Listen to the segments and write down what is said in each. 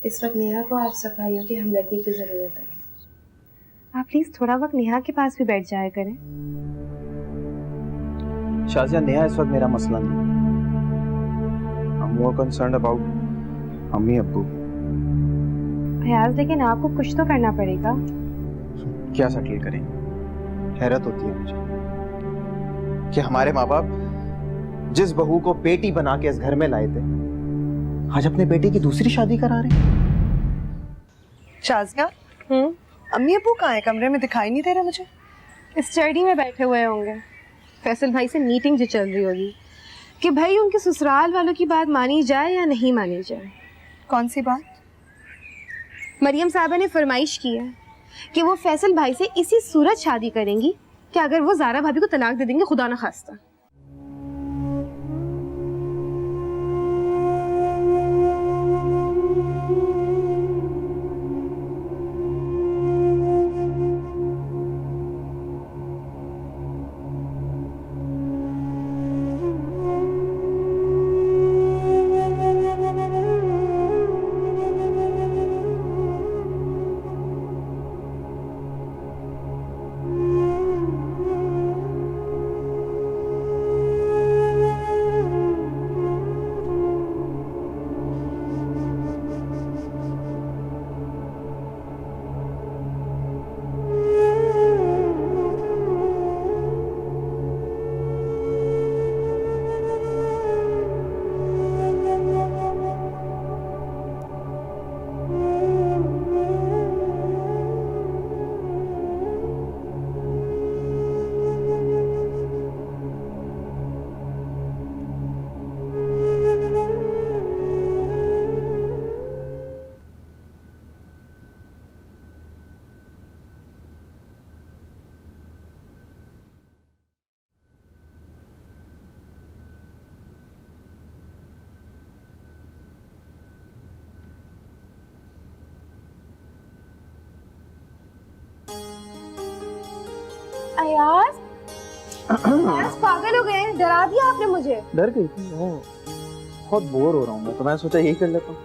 इस वक्त नेहा को आप सब भाइयों की हमदर्दी की जरूरत है। आप प्लीज थोड़ा वक्त नेहा के पास भी बैठ जाया करें। शाजिया, नेहा इस वक्त मेरा मसला नहीं। I'm more concerned about अम्मी अब्बू। अयाज, लेकिन आपको कुछ तो करना पड़ेगा। क्या सेटल करेंगे? हैरत होती है मुझे कि हमारे माँ बाप जिस बहू को बेटी बना के इस घर में लाए थे, आज अपने बेटे की दूसरी शादी करा रहे हैं। शाजिया, अम्मी अब्बू कहाँ है? कमरे में दिखाई नहीं दे रहे मुझे। स्टडी में बैठे हुए होंगे। फैसल भाई से मीटिंग जो चल रही होगी कि भाई उनके ससुराल वालों की बात मानी जाए या नहीं मानी जाए। कौन सी बात? मरियम साहबा ने फरमाइश की है कि वो फैसल भाई से इसी सूरत शादी करेंगी कि अगर वो ज़ारा भाभी को तलाक दे देंगे, खुदा न खास्ता। अयाज, पागल हो गए? डरा दिया आपने मुझे। डर गई थी? बहुत बोर हो रहा हूँ मैं, तो मैंने सोचा यही कर लेता हूँ।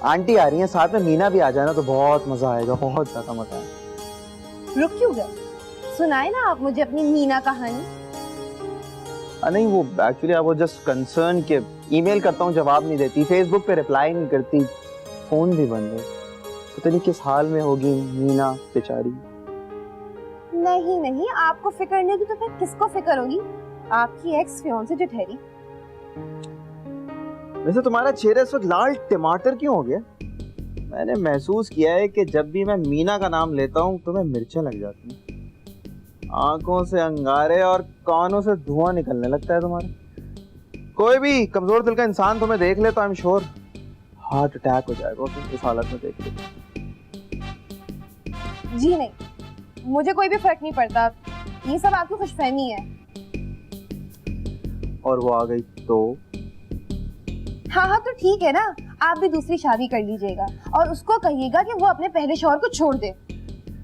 आंटी आ रही हैं, साथ में मीना भी आ जाना तो बहुत मजा आएगा, बहुत ज्यादा मजा आएगा। रुक क्यों गए? सुनाए ना आप मुझे अपनी मीना कहानी। नहीं, वो एक्चुअली आप वो जस्ट कंसर्न के ईमेल करता हूँ, जवाब नहीं देती, फेसबुक पे रिप्लाई नहीं करती, फोन भी बंद है। पता नहीं किस हाल में होगी मीना बेचारी। नहीं नहीं, आपको फिक्र नहीं होगी तो फिर किसको फिक्र होगी? आपकी एक्स फियांसे जो ठहरी। वैसे तुम्हारा चेहरा इस वक्त लाल टमाटर क्यों हो गया? मैंने महसूस किया है कि जब भी मैं मीना का नाम लेता हूँ तुम्हें मिर्चें लग जाती हैं, आंखों से अंगारे और कानों से धुआं निकलने लगता है तुम्हारे। कोई भी कमजोर दिल का इंसान तुम्हें देख ले तो I am sure heart attack हो जाएगा तुम इस हालत में देख ले। जी नहीं, मुझे कोई भी फर्क नहीं पड़ता, ये सब आपकी खुशफहमी है। और वो आ गई तो? हाँ हाँ तो ठीक है ना, आप भी दूसरी शादी कर लीजिएगा और उसको कहिएगा कि वो अपने पहले शौहर को छोड़ दे।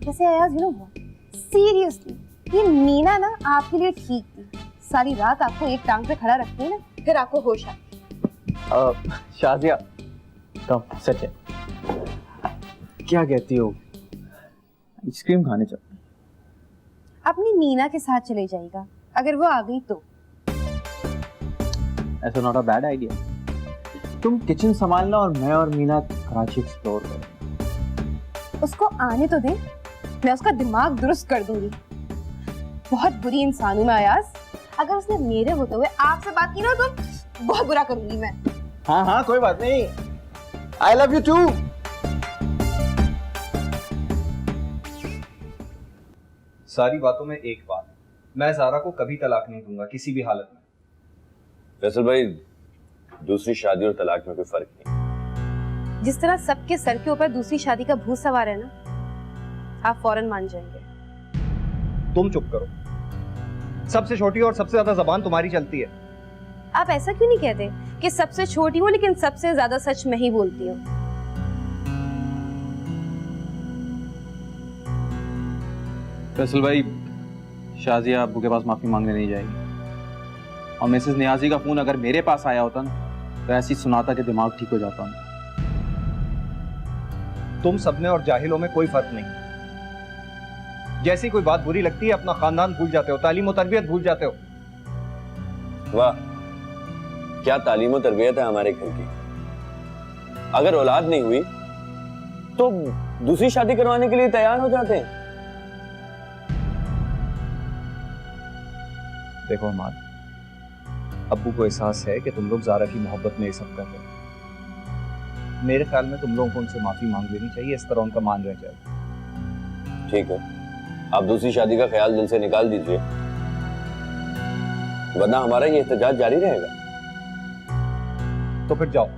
वैसे Ayaz, you know what, seriously ये मीना ना आपके लिए ठीक थी। सारी रात आपको एक टांग पे खड़ा रखती है ना, फिर आपको होश आती। शाजिया, कम सच है, क्या कहती हो? आइसक्रीम खाने चलते हैं। अपनी मीना के साथ चले जाएगा, अगर वो आ गई तो। ऐसा नॉट अ बैड आइडिया। तुम किचन संभालना और मैं और मीना कराची एक्सप्लोर करेंगे। उसको आने तो दे, मैं उसका दिमाग दुरुस्त कर दूंगी। बहुत बुरी इंसान हूं मैं अयाज, अगर उसने मेरे होते हुए आपसे बात की ना तो बहुत बुरा करूंगी मैं। हाँ हाँ कोई बात नहीं, आई लव यू टू। सारी बातों में एक बात, मैं ज़ारा को कभी तलाक नहीं दूंगा किसी भी हालत में। फैसल भाई, दूसरी शादी और तलाक में कोई फर्क नहीं। जिस तरह सबके सर के ऊपर दूसरी शादी का भूत सवार है ना, आप फौरन मान जाएंगे। तुम चुप करो, सबसे छोटी और सबसे ज्यादा जबान तुम्हारी चलती है। आप ऐसा क्यों नहीं कहते कि सबसे छोटी हूँ लेकिन सबसे ज्यादा सच मैं ही बोलती हूँ? फैसल भाई, शाजिया अब्बू के पास माफी मांगने नहीं जाएगी, और मिसेस नियाजी का फोन अगर मेरे पास आया होता ना तो ऐसी सुनाता कि दिमाग ठीक हो जाता। तुम सबने और जाहिलों में कोई फर्क नहीं। जैसी कोई बात बुरी लगती है अपना खानदान भूल जाते हो, तालीम और तरबियत भूल जाते हो। वाह, क्या तालीम और तरबियत है हमारे घर की। अगर औलाद नहीं हुई तो दूसरी शादी करवाने के लिए तैयार हो जाते हैं। देखो अमान, अब्बू को एहसास है कि तुम लोग ज़ारा की मोहब्बत में ये सब कर रहे हो। मेरे ख्याल में तुम लोगों को उनसे माफी मांग लेनी चाहिए, इस तरह उनका मान रह जाए। ठीक है, आप दूसरी शादी का ख्याल दिल से निकाल दीजिए, वरना हमारा ये एहतजाज जारी रहेगा। तो फिर जाओ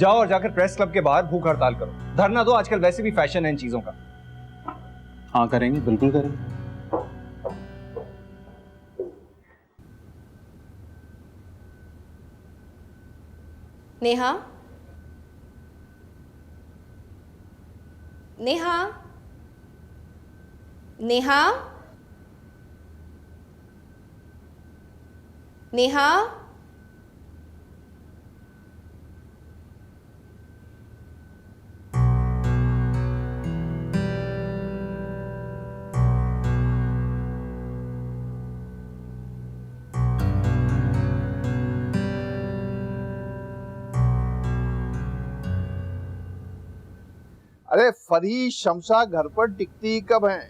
और जाकर प्रेस क्लब के बाहर भूख हड़ताल करो, धरना दो। आजकल वैसे भी फैशन है इन चीजों का। हाँ करेंगे, बिल्कुल करेंगे। नेहा, नेहा, नेहा, नेहा, अरे फरी शमशा घर पर टिकती कब हैं?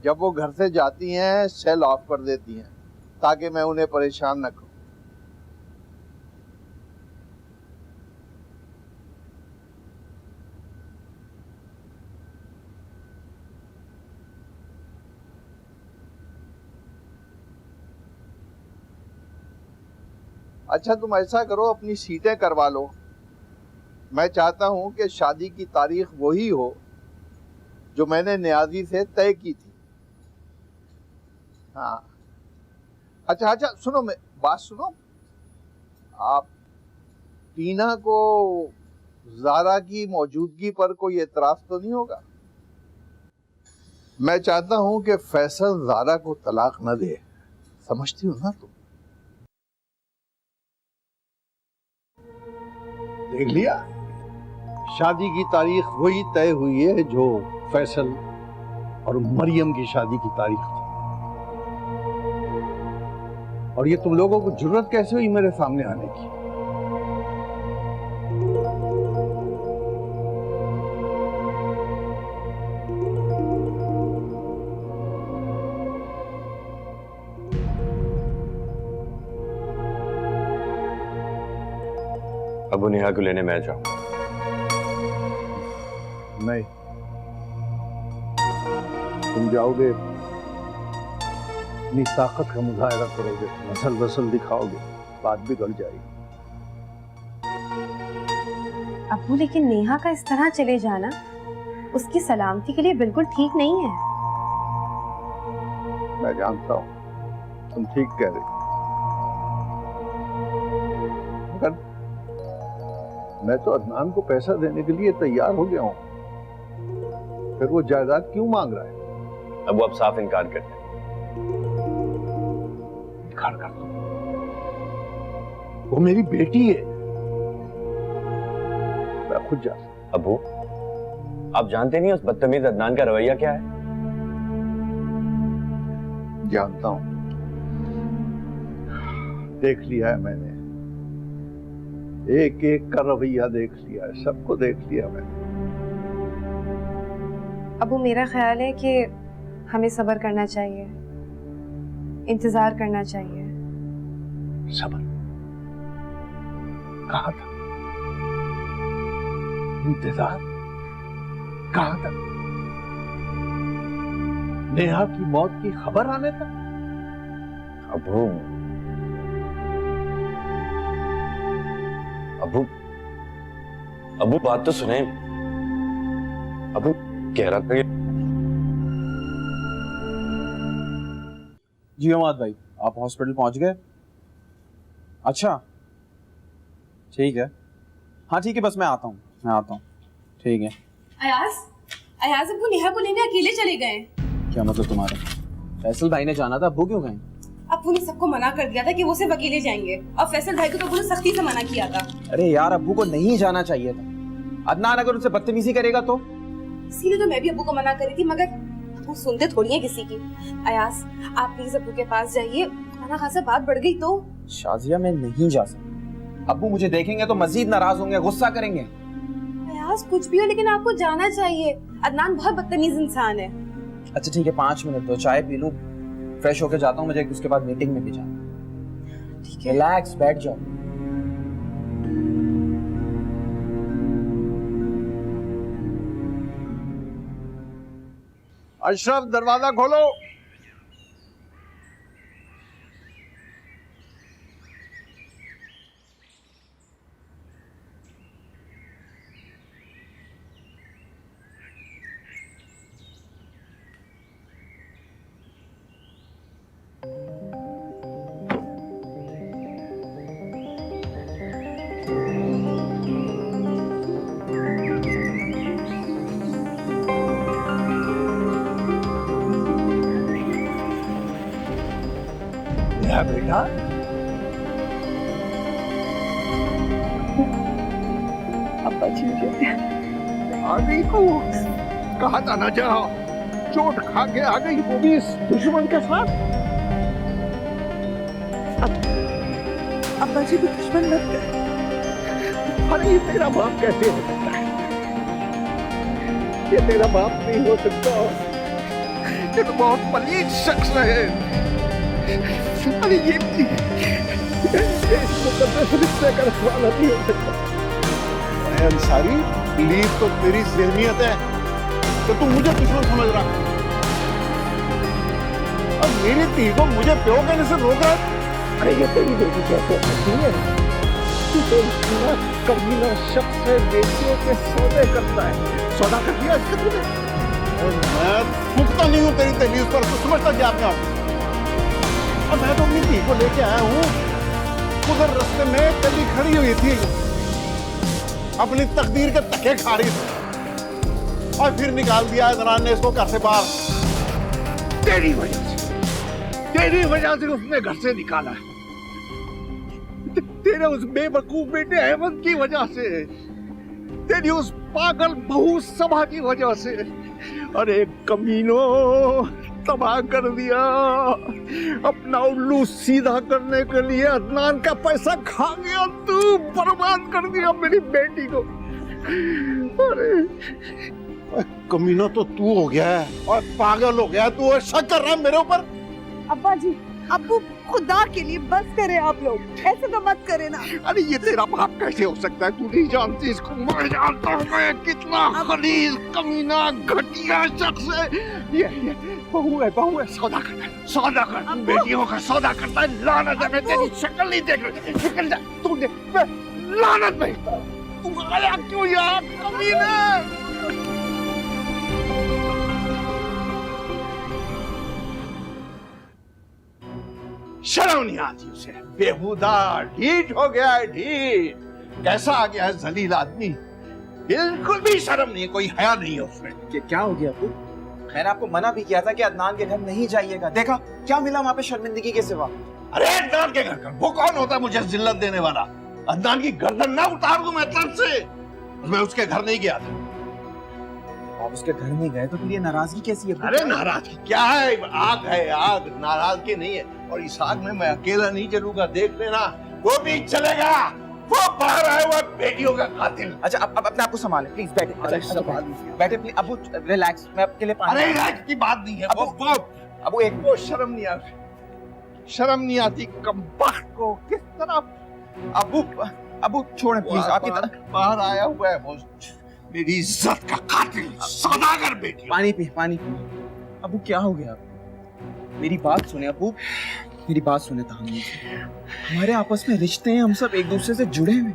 जब वो घर से जाती हैं सेल ऑफ कर देती हैं ताकि मैं उन्हें परेशान न करूं। अच्छा तुम ऐसा करो, अपनी सीटें करवा लो। मैं चाहता हूं कि शादी की तारीख वही हो जो मैंने नियाजी से तय की थी। हाँ अच्छा सुनो, मैं बात सुनो। आप टीना को ज़ारा की मौजूदगी पर कोई एतराज तो नहीं होगा? मैं चाहता हूं कि फैसल ज़ारा को तलाक न दे, समझती हो ना तुम? देख लिया, शादी की तारीख वही तय हुई है जो फैसल और मरियम की शादी की तारीख थी। और ये तुम लोगों को जुर्रत कैसे हुई मेरे सामने आने की? अबू नेहा को लेने मैं जाऊं? नहीं, तुम जाओगे, अपनी ताकत का मुजाहरा करोगे, नस्ल वसल दिखाओगे, बात बिगड़ जाएगी। अब्बू लेकिन नेहा का इस तरह चले जाना उसकी सलामती के लिए बिल्कुल ठीक नहीं है। मैं जानता हूं तुम ठीक कह रहे हो, मगर मैं तो अदनान को पैसा देने के लिए तैयार हो गया हूं, फिर वो जायदाद क्यों मांग रहा है? अब वो अब साफ इनकार करते हैं। इनकार कर दो, वो मेरी बेटी है, मैं खुद जा सकता। अबू, आप जानते नहीं उस बदतमीज अदनान का रवैया क्या है? जानता हूं, देख लिया है मैंने, एक एक का रवैया देख लिया है, सबको देख लिया मैंने। अबू मेरा ख्याल है कि हमें सब्र करना चाहिए, इंतजार करना चाहिए। सब्र कहाँ था? इंतजार कहाँ था? नेहा की मौत की खबर आने तक? अबू, अबू, अबू बात तो सुने। अबू कह रहा था कि जी अमाद भाई, आप हॉस्पिटल पहुंच गए? अच्छा ठीक है, हाँ ठीक है, बस मैं आता हूँ। ठीक है। अयाज अब्बू नेहा को लेने अकेले चले गए। क्या मतलब तुम्हारा? फैसल भाई ने जाना था, अब्बू क्यों गए? अब्बू ने सबको मना कर दिया था कि वो सिर्फ अकेले जाएंगे, और फैसल भाई को तो अब्बू ने सख्ती से मना किया था। अरे यार, अब्बू को नहीं जाना चाहिए था। अदनान अगर उनसे बदतमीजी करेगा तो? इसीलिए तो मैं भी अब्बू को मना करी थी, मगर वो सुनते थोड़ी है किसी की। अयास, आप प्लीज अब्बू के पास जाइए, खाना खासा बात बढ़ गई तो। शाजिया मैं नहीं जा सकता, अब्बू मुझे देखेंगे तो मजीद नाराज होंगे, गुस्सा करेंगे। अयास कुछ भी हो लेकिन आपको जाना चाहिए, अदनान बहुत बदतमीज इंसान है। अच्छा ठीक है, 5 मिनट दो, चाय पी लूं, फ्रेश होके जाता हूँ, मुझे उसके बाद मीटिंग में भी जाना। ठीक है, रिलैक्स, बैठ जाओ। अशरफ दरवाजा खोलो। क्या बेटा, अब्बा जी मुझे आ गई तू? कहा था ना जाओ, चोट खा के आ गई, वो भी इस दुश्मन के साथ। अब्बा जी भी दुश्मन लग गए। अरे ये तेरा बाप कैसे हो सकता है? ये तेरा बाप नहीं हो सकता, ये तो बहुत पलीद शख्स है। अरे ये मुकद्दस रिश्ते का रखवाला नहीं हो सकता। अरे अंसारी, प्लीज तो तेरी ज़हनियत है तो तू मुझे दुश्मन समझ रहा है, और मेरी धी को मुझे प्यो कहने से रोक रहा है। अरे ये तेरी बेटी कैसे करती है? तू तो इतना कमीना शख्स है, बेटियों के सौदे करता है। सौदा कर दिया इसका तूने? मैं फूकता नहीं हूँ तेरी दहलीज पर, तो समझता क्या अपने आप? और मैं तो अपनी धी को लेके आया हूँ, उधर रास्ते में कली खड़ी हुई थी, अपनी तकदीर के धक्के खा रही थी, और फिर निकाल दिया इमरान ने इसको घर से बाहर। तेरी वजह से उसने घर से निकाला है, तेरे उस बेवकूफ बेटे अहमद की वजह से, तेरी उस पागल बहू सभा की वजह से। अरे कमीनो, तबाह कर दिया, अपना उल्लू सीधा करने के लिए अदनान का पैसा खा गया तू, बर्बाद कर दिया मेरी बेटी को। अरे कमीनो तो तू हो गया है, और पागल हो गया तू, और शक कर रहा है मेरे ऊपर। अब्बा जी, अब्बू खुदा के लिए बस करें आप लोग, ऐसे तो मत करें ना। अरे ये तेरा बाप कैसे हो सकता है? तू नहीं जानती इसको, मैं जानता हूँ, मैं कितना खलीज कमीना घटिया शख्स है। ये बहू है, सौदा करता है, सौदा करता है, बेटियों का सौदा करता है। लानत है, मैं तेरी शक्ल नहीं देख रही, निकल जा तू, लानत में तू आया क्यों यार कमीना? शर्म नहीं आती उसे, बेहुदा ढीठ हो गया है, ढीठ। कैसा आ गया है जलील आदमी, बिल्कुल भी शर्म नहीं, कोई हया नहीं है उसमें। क्या हो गया अब्बू? मैंने आपको मना भी किया था कि अदनान के घर नहीं जाइएगा, देखा क्या मिला वहाँ पे शर्मिंदगी के सिवा। अरे अदनान के घर का वो कौन होता है मुझे जिल्लत देने वाला? अदनान की गर्दन ना उतार दूं मैं तरफ से। मैं उसके घर नहीं गया था। आप उसके घर नहीं गए तो फिर ये नाराजगी कैसी है? अरे नाराजगी क्या है, आग है आग, नाराजगी नहीं है। और इस आग में मैं अकेला नहीं जलूंगा, देख लेना, वो भी चलेगा। वो बाहर आया हुआ बेटियों का कातिल। अच्छा अब अपने आप को संभालें प्लीज, बैठे। अच्छा बैठे प्लीज, अबू रिलैक्स, मैं आपके लिए पानी। अरे रिलैक्स की बात नहीं है, अबू एक वो शर्म नहीं आती, शर्म नहीं आती कमबख्त को। किस तरह अबू छोड़ें प्लीज, आपकी तरफ बाहर आया हुआ है वो मेरी इज्जत का कातिल, सौदागर बेटी। पानी पी। अबू क्या हो गया? मेरी बात सुने अबू, मेरी बात सुने ताहम्मुल से। हमारे आपस में रिश्ते हैं, हम सब एक दूसरे से जुड़े हुए,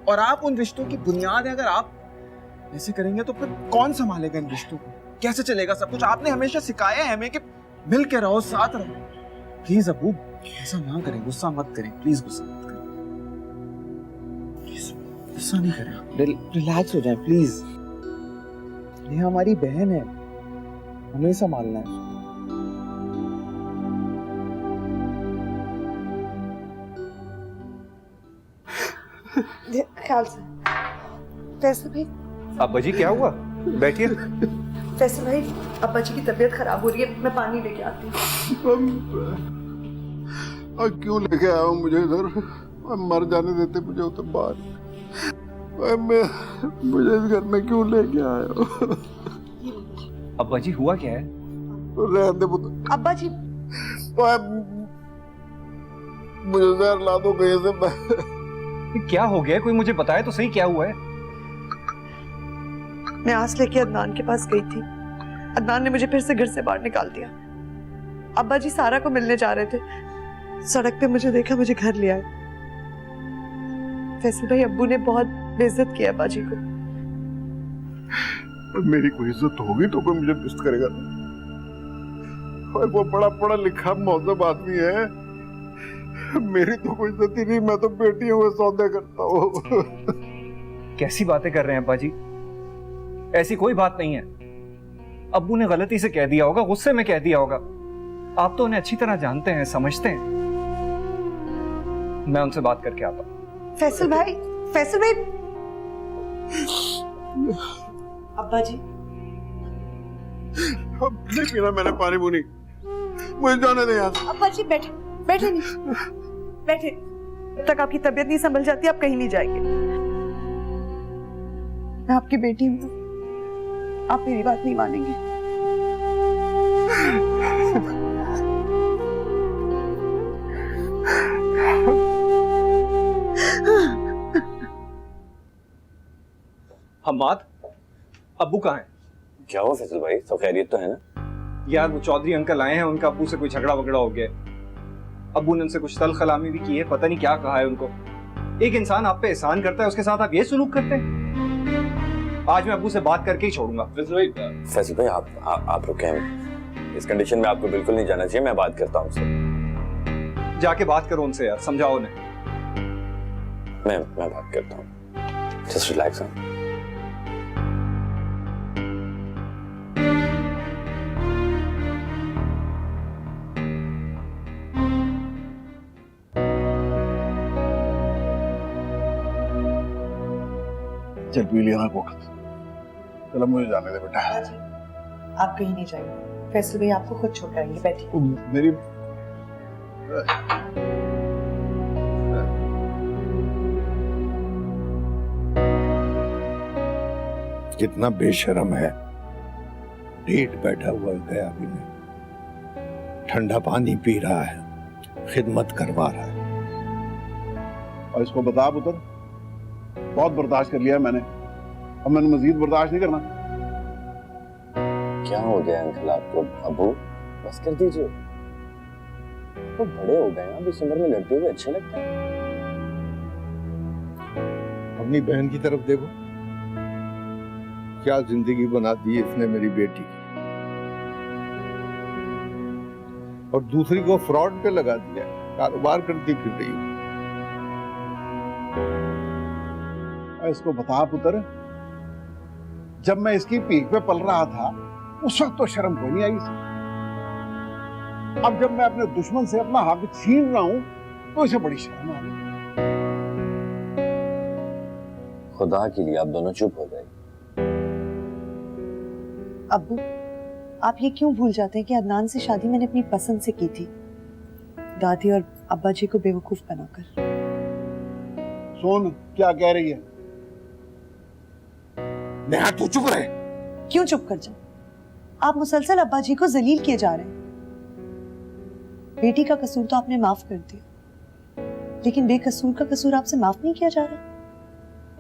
और आप उन रिश्तों की बुनियाद है। अगर आप ऐसे करेंगे तो फिर कौन संभालेगा इन रिश्तों को? कैसे चलेगा सब कुछ? आपने हमेशा सिखाया है हमें कि मिल के रहो, साथ रहो। प्लीज अबू ऐसा ना करें, गुस्सा मत करें प्लीज, गुस्सा मत करें, गुस्सा नहीं करें, रिलैक्स हो जाएं प्लीज। ये हमारी बहन है, हमें संभालना है। ख्याल से। फैसल भाई, अब्बा जी क्या हुआ? बैठिए। फैसल भाई, अब्बा जी की तबीयत खराब हो रही है, मैं पानी लेके आती हूँ। क्यों लेके आया हूँ मुझे इधर? मर जाने देते मुझे उधर बाहर। मुझे इस घर में क्यों लेके आया हो? अब्बा जी हुआ क्या है? रहने दे पुत्र। अब्बा जी, मुझे जहर ला दो कहीं से। क्या हो गया? कोई मुझे बताए तो सही क्या हुआ है? मैं आस लेके अदनान के पास गई थी। अदनान ने मुझे फिर से घर से बाहर निकाल दिया। अब्बा जी सारा को मिलने जा रहे थे, सड़क पे मुझे देखा, मुझे घर ले आए। फैसल भाई, अब्बू ने बहुत बेइज्जत किया अब्बा जी को। मेरी कोई इज्जत होगी तो कोई मुझे पिस्त करेगा। और वो बड़ा पढ़ा लिखा मौजूद आदमी है, मेरी तो कोई इज्जत ही नहीं। मैं तो बेटियों के सौदे करता हूँ। कैसी बातें कर रहे हैं अब्बा जी? ऐसी कोई बात नहीं है। अब्बू ने गलती से कह दिया होगा, गुस्से में कह दिया होगा। आप तो उन्हें अच्छी तरह जानते हैं, समझते हैं। मैं उनसे बात करके आता हूं। फैसल भाई, फैसल भाई। अब्बा जी, अब नहीं पीना मैंने पानी पूनी, मुझे जाने दे यार। अब्बा जी बैठे, बैठे नहीं, बैठे। जब तक आपकी तबीयत नहीं संभल जाती आप कहीं नहीं जाएंगे। मैं आपकी बेटी हूँ, आप मेरी बात नहीं मानेंगे। हम्माद, अब्बू कहाँ हैं? क्या हुआ फैसल भाई, सब खैरियत तो है ना? यार वो चौधरी अंकल आए हैं, उनका अब्बू से कोई झगड़ा वगड़ा हो गया। अब्बू ने उनसे कुछ तल खलामी भी की है, पता नहीं क्या कहा है उनको। एक इंसान आप पे एहसान करता है, उसके साथ आप ये सलूक करते हैं? आज मैं अब्बू से बात करके ही छोड़ूंगा। फैसल भाई आप रुकें, इस कंडीशन में आपको बिल्कुल नहीं जाना चाहिए। मैं बात करता हूँ उनसे। जाके बात करो उनसे यार, समझाओ उन्हें। मैं बात करता हूँ, जस्ट रिलैक्स। चल पी लिया वक्त। चलो मुझे जाने दे बेटा। आप कहीं नहीं जाएंगे, फैसल भाई आपको खुद छोड़ आएंगे। बैठिए। मेरी कितना बेशर्म है, ढीठ बैठा हुआ गया भी नहीं, ठंडा पानी पी रहा है, खिदमत करवा रहा है। और इसको बता पुत्र, बहुत बर्दाश्त कर लिया मैंने, अब मैंने मजीद बर्दाश्त नहीं करना। क्या हो गया अंकल आपको? अबू बस कर दीजिए, वो बड़े हो गए, अब इस उम्र में लड़ते हुए अच्छे लगते हैं। अपनी बहन की तरफ देखो, क्या जिंदगी बना दी इसने मेरी बेटी की, और दूसरी को फ्रॉड पे लगा दिया, कारोबार करती फिर रही हूँ। इसको बता पुत्र, जब मैं इसकी पीठ पे पल रहा था उस वक्त तो शर्म कोई नहीं आई इसे। अब जब मैं अपने दुश्मन से अपना हक छीन रहा हूं तो इसे बड़ी शर्म आ रही। खुदा के लिए आप दोनों चुप हो जाइए। अब्बू, आप ये क्यों भूल जाते हैं कि अदनान से शादी मैंने अपनी पसंद से की थी, दादी और अब्बा जी को बेवकूफ बनाकर। सुन क्या कह रही है। नेहा तू चुप रहे। क्यों चुप कर जाऊं? आप मुसलसल अब्बा जी को जलील किए जा रहे हैं। बेटी का कसूर तो आपने माफ कर दिया, लेकिन बेकसूर का कसूर आपसे माफ नहीं किया जा रहा।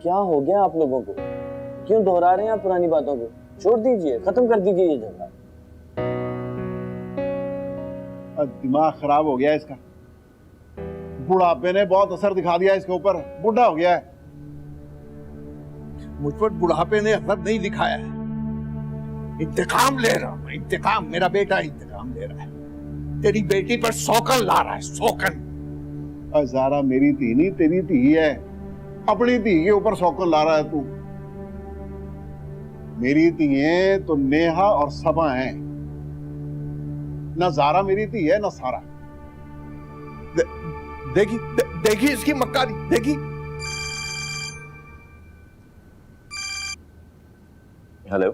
क्या हो गया आप लोगों को? क्यों दोहरा रहे हैं आप पुरानी बातों को? छोड़ दीजिए, खत्म कर दीजिए ये झगड़ा। दिमाग खराब हो गया इसका, बुढ़ापे ने बहुत असर दिखा दिया इसके ऊपर, बूढ़ा हो गया है। मुझ पर बुढ़ापे ने असर नहीं दिखाया है, इंतकाम ले रहा हूं, इंतकाम। मेरा बेटा इंतकाम ले रहा है, तेरी बेटी पर सौकन ला रहा है, सौकन। ज़ारा मेरी धी नहीं, तेरी धी है, अपनी धी के ऊपर सौकन ला रहा है तू। मेरी धी तो नेहा और सबा हैं, ना ज़ारा मेरी धी है ना सारा। देखी इसकी मक्कारी, देखी। हेलो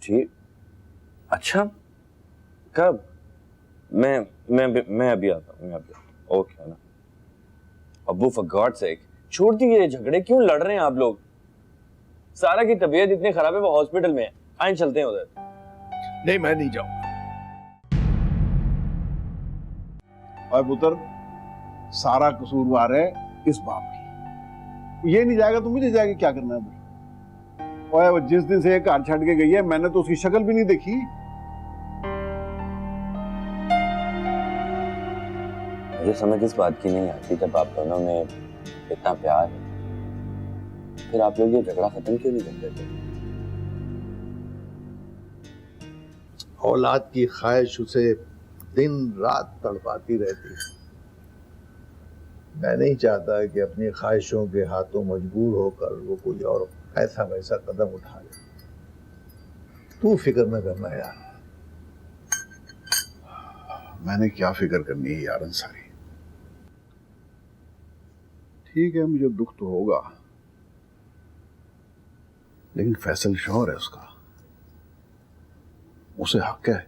जी, अच्छा कब? मैं अभी आता हूँ, ओके ना। अब्बू फॉर गॉड सेक छोड़ दीजिए झगड़े, क्यों लड़ रहे हैं आप लोग? सारा की तबीयत इतनी खराब है, वो हॉस्पिटल में है, आइए चलते हैं उधर। नहीं, मैं नहीं जाऊंगा। और पुत्र, सारा कसूरवार है इस बाप की। ये नहीं जाएगा तो मुझे जाके क्या करना है उधर? और वो जिस दिन से घर छड़ के गई है, मैंने तो उसकी शक्ल भी नहीं देखी। मुझे समझ इस बात की नहीं आती, जब आप दोनों में इतना प्यार है फिर आप लोग ये झगड़ा खत्म क्यों नहीं कर देते? औलाद की ख्वाहिश उसे दिन रात तड़पाती रहती है। मैं नहीं चाहता कि अपनी ख्वाहिशों के हाथों मजबूर होकर वो कोई और ऐसा वैसा कदम उठा ले। तू फिक्र न करना यार। मैंने क्या फिक्र करनी है यार अंसारी। ठीक है, मुझे दुख तो होगा, लेकिन फैसल शौहर है उसका, उसे हक है